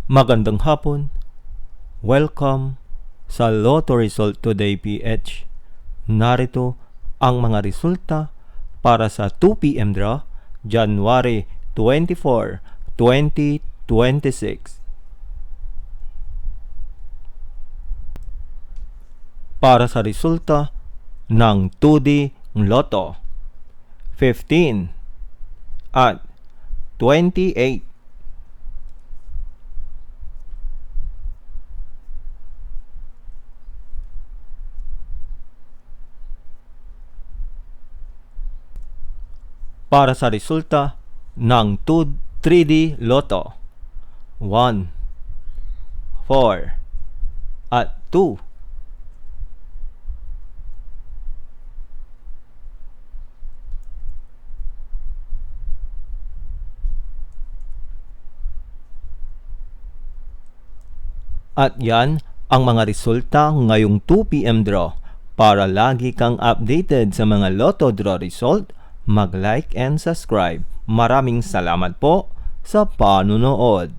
Magandang hapon. Welcome sa Lotto Result Today PH. Narito ang mga resulta para sa 2 p.m. draw, January 24, 2026. Para sa resulta ng 2D Lotto, 15 at 28. Para sa resulta ng 3D Lotto, 1, 4, at 2. At yan ang mga resulta ngayong 2 p.m. draw. Para lagi kang updated sa mga Lotto draw result, mag-like and subscribe. Maraming salamat po sa panunood.